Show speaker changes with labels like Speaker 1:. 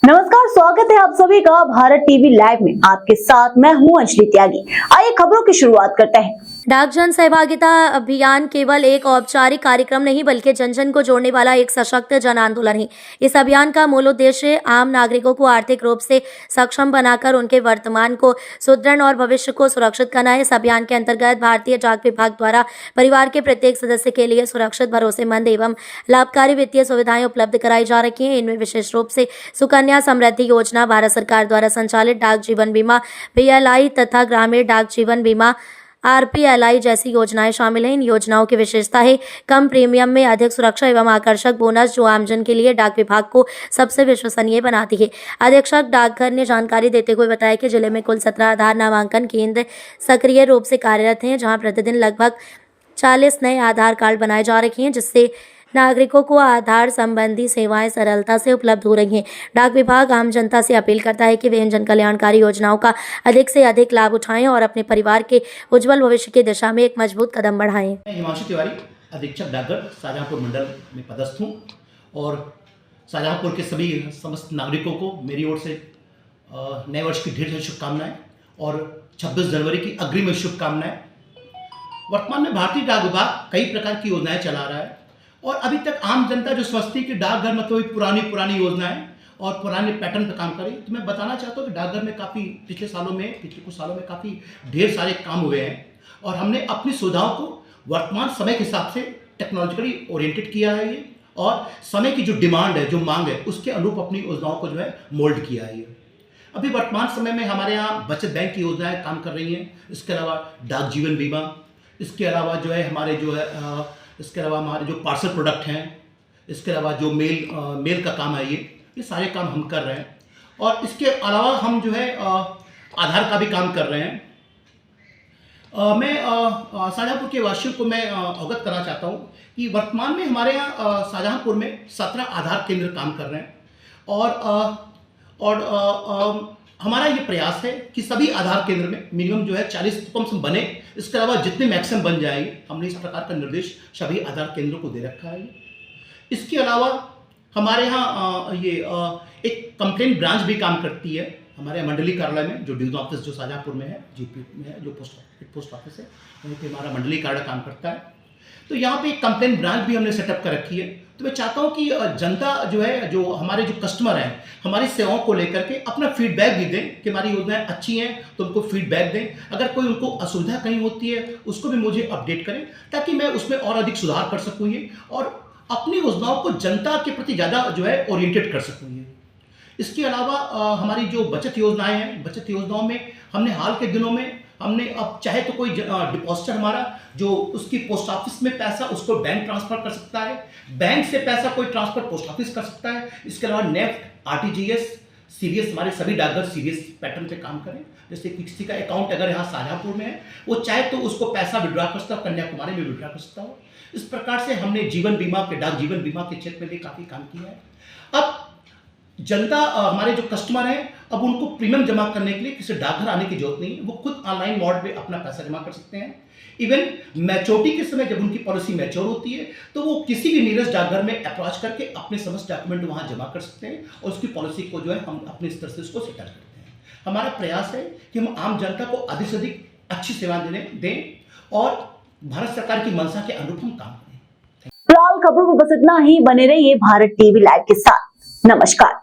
Speaker 1: नमस्कार, स्वागत है आप सभी का भारत टीवी लाइव में। आपके साथ मैं हूं अंजलि त्यागी। आइए खबरों की शुरुआत करते हैं।
Speaker 2: डाक जन सहभागिता अभियान केवल एक औपचारिक कार्यक्रम नहीं बल्कि जन जन को जोड़ने वाला एक सशक्त जन आंदोलन है। इस अभियान का मूल उद्देश्य आम नागरिकों को आर्थिक रूप से सक्षम बनाकर उनके वर्तमान को सुदृढ़ और भविष्य को सुरक्षित करना है। इस अभियान के अंतर्गत भारतीय डाक विभाग द्वारा परिवार के प्रत्येक सदस्य के लिए सुरक्षित, भरोसेमंद एवं लाभकारी वित्तीय सुविधाएं उपलब्ध कराई जा रही हैं। इनमें विशेष रूप से सुकन्या समृद्धि योजना, भारत सरकार द्वारा संचालित डाक जीवन बीमा PLI तथा ग्रामीण डाक जीवन बीमा RPLI जैसी योजनाएं शामिल हैं। इन योजनाओं की विशेषता है कम प्रीमियम में अधिक सुरक्षा एवं आकर्षक बोनस, जो आमजन के लिए डाक विभाग को सबसे विश्वसनीय बनाती है। अधीक्षक डाकघर ने जानकारी देते हुए बताया कि जिले में कुल 17 आधार नामांकन केंद्र सक्रिय रूप से कार्यरत हैं, जहां प्रतिदिन लगभग 40 नए आधार कार्ड बनाए जा रहे हैं, जिससे नागरिकों को आधार संबंधी सेवाएं सरलता से उपलब्ध हो रही हैं। डाक विभाग आम जनता से अपील करता है कि वे इन जन कल्याणकारी योजनाओं का अधिक से अधिक लाभ उठाएं और अपने परिवार के उज्जवल भविष्य की दिशा में एक मजबूत कदम बढ़ाएं।
Speaker 3: मैं हिमांशु तिवारी, अधीक्षक डाकघर शाहजहांपुर मंडल में पदस्थ हूँ और शाहजहांपुर के सभी समस्त नागरिकों को मेरी ओर से नए वर्ष की ढेर सारी शुभकामनाएं और 26 जनवरी की अग्रिम शुभकामनाएं। वर्तमान में भारतीय डाक विभाग कई प्रकार की योजनाएं चला रहा है और अभी तक आम जनता जो समझती है कि डाकघर मतलब पुरानी योजनाएं और पुराने पैटर्न पर काम करें, तो मैं बताना चाहता हूँ कि डाकघर में काफ़ी पिछले कुछ सालों में काफ़ी ढेर सारे काम हुए हैं और हमने अपनी सुविधाओं को वर्तमान समय के हिसाब से टेक्नोलॉजिकली ओरिएंटेड किया है ये, और समय की जो डिमांड है, जो मांग है, उसके अनुरूप अपनी योजनाओं को जो है मोल्ड किया है ये। अभी वर्तमान समय में हमारे यहाँ बचत बैंक की योजनाएं काम कर रही हैं, इसके अलावा डाक जीवन बीमा, इसके अलावा जो है हमारे जो पार्सल प्रोडक्ट हैं, इसके अलावा जो मेल का काम है, ये सारे काम हम कर रहे हैं। और इसके अलावा हम जो है आधार का भी काम कर रहे हैं। मैं शाहजहांपुर के वासियों को मैं अवगत करना चाहता हूँ कि वर्तमान में हमारे यहाँ शाहजहांपुर में 17 आधार केंद्र काम कर रहे हैं और हमारा ये प्रयास है कि सभी आधार केंद्र में मिनिमम जो है 40 कम से कम बने। इसके अलावा जितने मैक्सिमम बन जाएंगे, हमने इस प्रकार का निर्देश सभी आधार केंद्रों को दे रखा है। इसके अलावा हमारे यहाँ एक कंप्लेंट ब्रांच भी काम करती है हमारे मंडली कार्यालय में, जो डिवीजन ऑफिस जो शाहजहांपुर में है, GP में है, जो पोस्ट ऑफिस है, वहीं पे हमारा मंडली कार्यालय काम करता है। तो यहाँ पे एक कंप्लेंट ब्रांच भी हमने सेटअप कर रखी है। तो मैं चाहता हूँ कि जनता जो है, जो हमारे जो कस्टमर हैं, हमारी सेवाओं को लेकर के अपना फीडबैक भी दें कि हमारी योजनाएं अच्छी हैं, तो उनको फीडबैक दें। अगर कोई उनको असुविधा कहीं होती है, उसको भी मुझे अपडेट करें, ताकि मैं उसमें और अधिक सुधार कर सकूँ ये, और अपनी योजनाओं को जनता के प्रति ज़्यादा जो है ओरिएंटेड कर सकूँ ये। इसके अलावा हमारी जो बचत योजनाएं हैं, बचत योजनाओं में हमने हाल के दिनों में अब चाहे तो कोई डिपॉजिटर हमारा जो उसकी पोस्ट ऑफिस में पैसा, उसको बैंक ट्रांसफर कर सकता है, बैंक से पैसा कोई ट्रांसफर पोस्ट ऑफिस कर सकता है। इसके अलावा नेफ्ट, RTGS, CDS, हमारे सभी डाकघर सीरियस पैटर्न पे काम करें। जैसे किसी का अकाउंट अगर यहाँ शाहजहांपुर में है, वो चाहे तो उसको पैसा विड्रॉ कर सकता हो, कन्याकुमारी में विड्रॉ कर सकता हो। इस प्रकार से हमने डाक जीवन बीमा के क्षेत्र में भी काफ़ी काम किया है। अब जनता, हमारे जो कस्टमर हैं, अब उनको प्रीमियम जमा करने के लिए किसी डाकघर आने की जरूरत नहीं है, वो खुद ऑनलाइन मोड पे अपना पैसा जमा कर सकते हैं। इवन मैच्योरिटी के समय जब उनकी पॉलिसी मैच्योर होती है, तो वो किसी भी नियरेस्ट डाकघर में अप्रोच करके अपने समस्त डॉक्यूमेंट वहाँ जमा कर सकते हैं और उसकी पॉलिसी को जो है हम अपने स्तर से उसको सेटल करते हैं। हमारा प्रयास है कि हम आम जनता को अधिक से अधिक अच्छी सेवा दें और भारत सरकार की मंशा के अनुरूप हम काम करें।
Speaker 1: फिलहाल खबरों में बस इतना ही। बने रहिए भारत टीवी लाइव के साथ। नमस्कार।